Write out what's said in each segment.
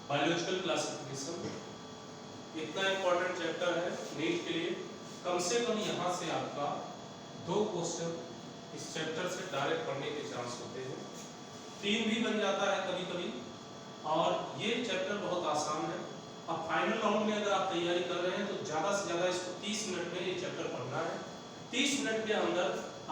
Biological classification इतना important chapter है NEET के लिए। कम से कम यहाँ से आपका 2 क्वेश्चन इस चैप्टर से डायरेक्ट पढ़ने के चांस होते हैं, 3 भी बन जाता है कभी कभी। और ये चैप्टर बहुत आसान है। अब फाइनल राउंड में अगर आप तैयारी कर रहे हैं तो ज़्यादा से ज़्यादा इसको 30 मिनट में ये चैप्टर पढ़ना है। 30 मिनट के अंदर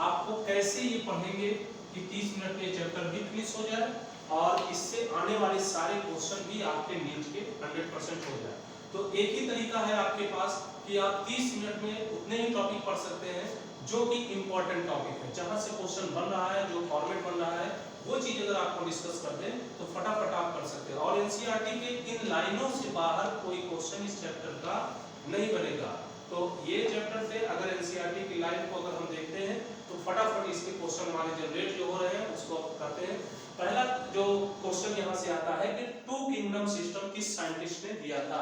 आपको कैसे ये पढ़ेंगे कि 30 मिनट में ये चैप्टर भी फिनिश हो जाए और इससे आने वाले सारे क्वेश्चन भी आपके नीट के 100% हो जाए। तो एक ही तरीका है आपके पास कि आप 30 मिनट में उतने ही टॉपिक पढ़ सकते हैं जो कि इंपॉर्टेंट टॉपिक है, जहां से क्वेश्चन बन रहा है, जो फॉर्मेट बन रहा है, वो चीज अगर आपको डिस्कस कर दें तो फटाफट आप कर सकते हैं। और एनसीईआरटी के इन लाइनों से बाहर कोई क्वेश्चन इस चैप्टर का नहीं बनेगा। तो ये चैप्टर से अगर एनसीईआरटी की लाइन को अगर हम देखते हैं तो फटाफट इसके क्वेश्चन हमारे जनरेट जो हो रहे हैं उसको आप करते हैं। पहला जो क्वेश्चन यहाँ से आता है कि 2 किंगडम सिस्टम किस साइंटिस्ट ने दिया था?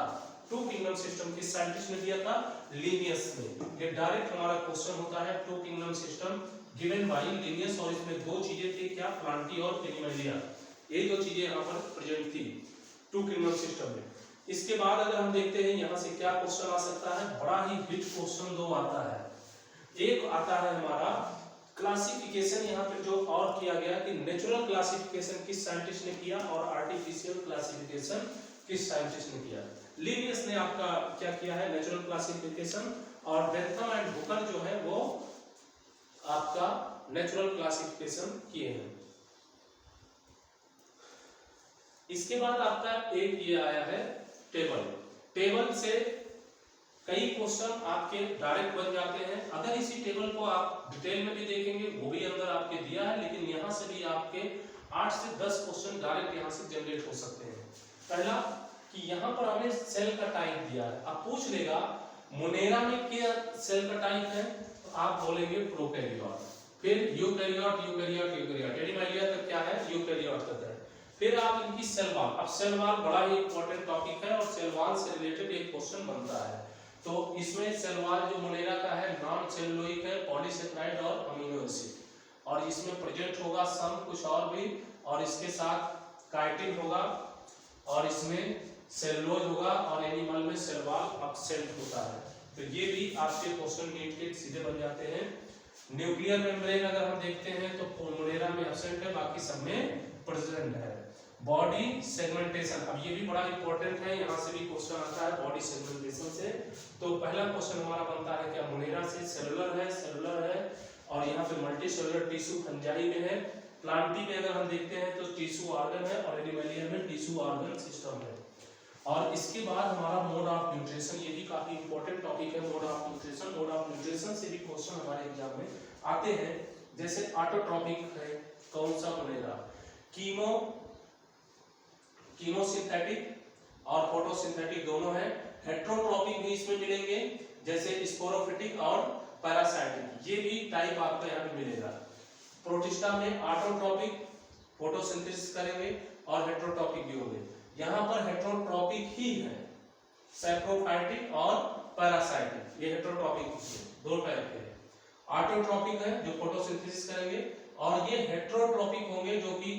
2 किंगडम सिस्टम किस साइंटिस्ट ने दिया था? लीनियस ने। ये डायरेक्ट हमारा क्वेश्चन होता है 2 kingdom system given by Linnaeus. और इसमें 2 चीजें थी, क्या? प्लांटी और एनिमलिया। ये 2 चीजें यहाँ पर प्रेजेंट थी 2 किंगडम सिस्टम में। इसके बाद अगर हम देखते हैं यहाँ से क्या क्वेश्चन आ सकता है, बड़ा ही हिट क्वेश्चन 2 आता है। एक आता है हमारा क्लासिफिकेशन, यहाँ पे जो और किया गया कि नेचुरल क्लासिफिकेशन किस साइंटिस्ट ने किया और आर्टिफिशियल क्लासिफिकेशन किस साइंटिस्ट ने किया। लीनियस ने आपका क्या किया है? Natural classification. और बेंथम एंड हुकर जो है वो आपका नेचुरल क्लासिफिकेशन किए हैं। इसके बाद आपका एक ये आया है टेबल। टेबल से कई क्वेश्चन आपके डायरेक्ट बन जाते हैं। अगर इसी टेबल को आप डिटेल में भी देखेंगे वो भी अंदर आपके दिया है, लेकिन यहाँ से भी आपके 8 से 10 क्वेश्चन डायरेक्ट यहाँ से जनरेट हो सकते हैं। पहला कि यहाँ पर हमें सेल का टाइप दिया है। अब पूछ लेगा मोनेरा में क्या सेल का टाइप है, तो आप बोलेंगे प्रोकैरियोट। फिर यूकैरियोट, यूकैरियोट, यूकैरियोट। एनिमलिया का क्या है? यूकैरियोट का है। फिर आप इनकी सेल वॉल। अब सेल वॉल बड़ा ही इंपॉर्टेंट टॉपिक है और सेल वॉल से रिलेटेड एक क्वेश्चन बनता है। तो इसमें सेल वॉल जो मोनेरा का है नॉन सेलुलोइक है, पॉलीसेकेराइड और अमीनो एसिड। और इसमें प्रेजेंट होगा सम कुछ और भी, और इसके साथ काइटिन होगा, और इसमें सेलुलोज होगा, और एनिमल में सेल वॉल एब्सेंट होता है। तो ये भी आपके क्वेश्चन नीट के सीधे बन जाते हैं। न्यूक्लियर मेम्ब्रेन अगर हम देखते हैं तो मोनेरा में एब्सेंट है, बाकी सब में प्रेजेंट है। बॉडी सेगमेंटेशन, अब ये भी बड़ा इंपॉर्टेंट है, यहाँ से भी क्वेश्चन आता है बॉडी सेगमेंटेशन से। तो पहला क्वेश्चन हमारा बनता है क्या? मोनेरा से सेलुलर है, सेलुलर है, और यहाँ पे मल्टी सेलुलर टिश्यू फंजाई में है। प्लांटी में अगर हम देखते हैं तो टिश्यू ऑर्गन है, और एनिमलिया में टिश्यू ऑर्गन सिस्टम है। और इसके बाद हमारा मोड ऑफ न्यूट्रिशन, ये भी काफी इंपॉर्टेंट टॉपिक है। Mode of nutrition, mode of nutrition से भी क्वेश्चन हमारे एग्जाम में आते हैं। जैसे ऑटोट्रॉपिक है, कौन सा बनेगा? कीमोसिंथेटिक और फोटोसिंथेटिक दोनों है। हेट्रोट्रॉपिक भी इसमें मिलेंगे, जैसे स्पोरोफिटिक और पैरासाइटिक। ये भी टाइप आपको यहाँ पे मिलेगा। प्रोटिस्टा में ऑटोट्रॉपिक, फोटोसिंथेसिस करेंगे, और हेट्रोट्रॉपिक भी होंगे। यहाँ पर हेट्रोट्रॉपिक ही है, सैप्रोफाइटिक और पैरासाइटिक। ये हेट्रोट्रॉपिक है, 2 टाइप के। ऑटोट्रॉपिक है जो फोटोसिंथेसिस करेंगे, और ये हेट्रोट्रॉपिक होंगे जो कि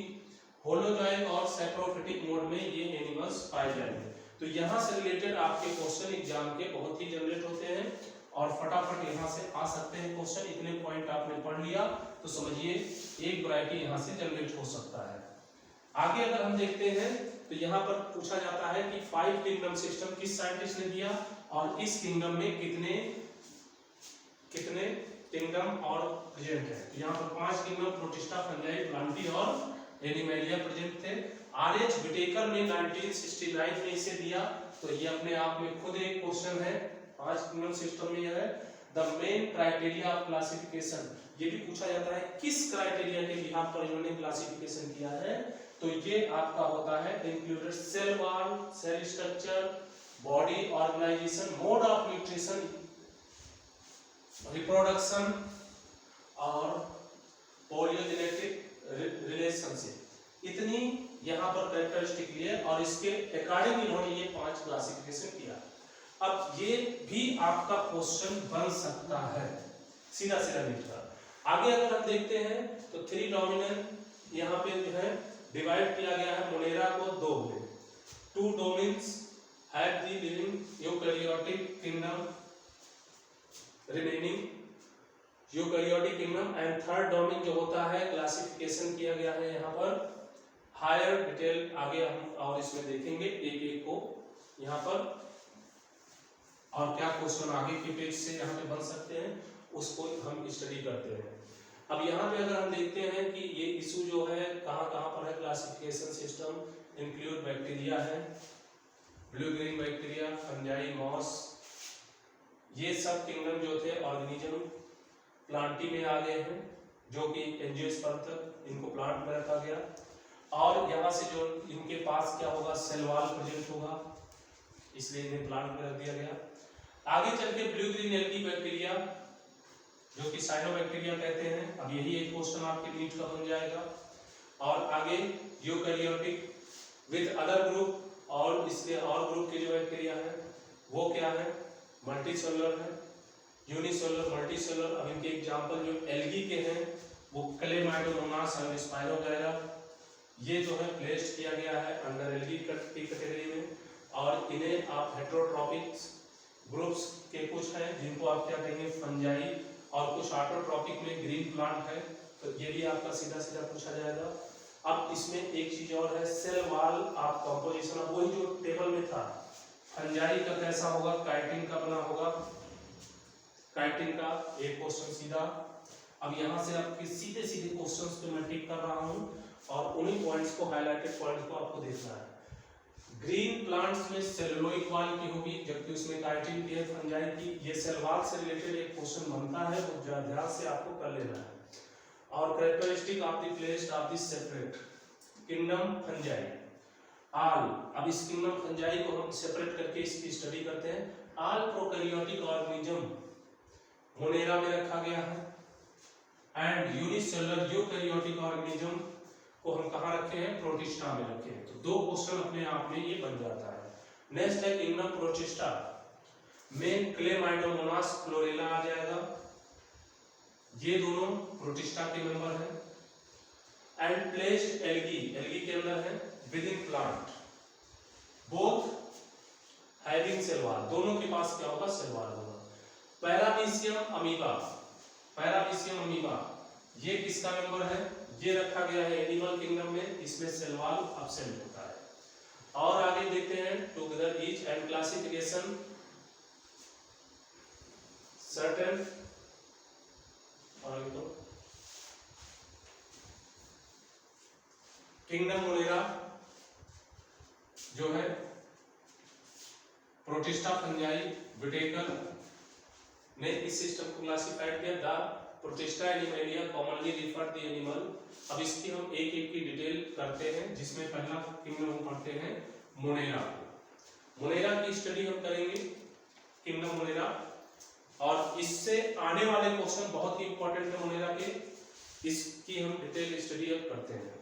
होलोजॉइक और सैप्रोफिटिक मोड में ये एनिमल्स पाए जाएंगे। तो यहाँ से रिलेटेड आपके क्वेश्चन एग्जाम के बहुत ही जनरेट होते हैं, और फटाफट यहाँ से आ सकते हैं क्वेश्चन। इतने पॉइंट आपने पढ़ लिया तो समझिए एक वैरायटी यहाँ से जनरेट हो सकता है। आगे अगर हम देखते हैं तो यहाँ पर पूछा जाता है कि 5 किंगडम सिस्टम किस साइंटिस्ट ने दिया, और इस किंगडम में कितने किंगडम और प्रेजेंट है। तो यहाँ पर 5 किंगडम प्रोटिस्टा, फंजाई, प्लांटी और एनिमलिया प्रेजेंट थे। आर.एच. विटेकर ने 1969 में इसे दिया। तो ये अपने आप में खुद एक क्वेश्चन है। 5 किंगडम सिस्टम में यह है the main criteria of classification. ये भी पूछा जाता है किस क्राइटेरिया के बिहाफ पर इन्होंने क्लासिफिकेशन किया है। तो ये आपका होता है included cell wall, cell structure, body organisation, mode of nutrition, reproduction और पोलियोजेनेटिक रिलेशनशिप। इतनी यहाँ पर कैरेक्टरिस्टिक लिए, और इसके अकॉर्डिंग इन्होंने ये 5 क्लासिफिकेशन किया। अब ये भी आपका क्वेश्चन बन सकता है सीधा नीट का। आगे अगर हम देखते हैं तो 3 डोमिनेंट यहाँ पे जो है डिवाइड किया गया है मोनेरा को 2 में। 2 domains have the living eukaryotic kingdom remaining eukaryotic kingdom and third domain जो होता है क्लासिफिकेशन किया गया है यहाँ पर हायर डिटेल आगे हम और इसमें देखेंगे एक एक को यहाँ पर और क्या क्वेश्चन आगे के पेज से यहाँ पे बन सकते हैं उसको हम स्टडी करते हैं। अब यहाँ पे अगर हम देखते हैं कि ये इशू जो है कहाँ कहाँ पर है क्लासिफिकेशन सिस्टम इंक्लूड बैक्टीरिया है, blue green bacteria, fungi, moss, ये सब किंगडम जो थे ऑर्गेनिज्म प्लांटी में आ गए हैं जो कि एंजियोस्पर्म तक इनको प्लांट में रखा गया और यहाँ से जो इनके पास क्या होगा सेल वॉल प्रेजेंट होगा इसलिए इन्हें प्लांट में रख दिया गया। आगे चल के ब्लू ग्रीन एल्गी बैक्टीरिया जो कि साइनोबैक्टीरिया कहते हैं, अब यही एक क्वेश्चन आपके नीट का बन जाएगा। और आगे यूकैरियोटिक विद अदर ग्रुप और इसके और ग्रुप के जो बैक्टीरिया है वो क्या है मल्टीसेलुलर है, यूनिसेलुलर, मल्टीसेलुलर। अब इनके एग्जांपल जो एल्गी के हैं वो क्लेमाइडोमोनास और स्पाइरोगैरा, ये जो है प्लेस्ड किया गया है अंडर एल्गी की कैटेगरी में। और इन्हें आप हेटेरोट्रॉपिक ग्रुप्स के कुछ हैं जिनको आप क्या कहेंगे फंजाई, और कुछ ऑटोट्रॉपिक में ग्रीन प्लांट है, तो ये भी आपका सीधा सीधा पूछा जाएगा। अब इसमें एक चीज और है सेल वॉल आप कंपोजिशन, अब वही जो टेबल में था फंजाई का कैसा होगा काइटिन का बना होगा, काइटिन का एक क्वेश्चन सीधा। अब यहाँ से आपके सीधे सीधे क्वेश्चंस पे मैं टिक कर रहा हूँ और उन्हीं पॉइंट्स को हाईलाइटेड पॉइंट्स को आपको देखना है। ग्रीन प्लांट्स में सेलुलोइक वॉल की होगी जबकि उसमें काइटिन की है फंजाई की, ये सेल वॉल से रिलेटेड एक क्वेश्चन बनता है वो ध्यान से आपको कर लेना है। और characteristic of the place of the separate kingdom fungi all, अब इस किंगडम फंजाई को हम सेपरेट करके इसकी स्टडी करते हैं। आल प्रोकैरियोटिक ऑर्गेनिज्म मोनेरा में रखा गया है एंड यूनिसेलुलर यूकैरियोटिक ऑर्गेनिज्म को हम कहाँ रखे हैं प्रोटिस्टा में रखे हैं। तो दो क्वेश्चन अपने आप में ये बन जाता है। नेक्स्ट है किंगडम प्रोटिस्टा में क्लेमाइडोमोनास क्लोरेला आ जाएगा, ये दोनों प्रोटिस्टा के मेंबर हैं। एंड प्लेस्ड एल्गी, एल्गी के अंदर है within plant both having cell wall, दोनों के पास क्या होगा सेल वॉल होगा। पैरामीशियम अमीबा, पैरामीशियम अमीबा ये किसका मेंबर है, ये रखा गया है एनिमल किंगडम में, इसमें सेल वॉल एब्सेंट होता है। और आगे देखते हैं together each and classification certain, और तो किंगडम मोनेरा जो है प्रोटिस्टा फंजाई विटेकर ने इस सिस्टम को क्लासिफाइड किया the protista Animalia commonly referred the animal. अब इसकी हम एक एक की डिटेल करते हैं जिसमें पहला किंगडम हम पढ़ते हैं मोनेरा को। मोनेरा की स्टडी हम करेंगे किंगडम मोनेरा, और इससे आने वाले क्वेश्चन बहुत ही इंपॉर्टेंट है मोनेरा के, इसकी हम डिटेल स्टडी अब करते हैं।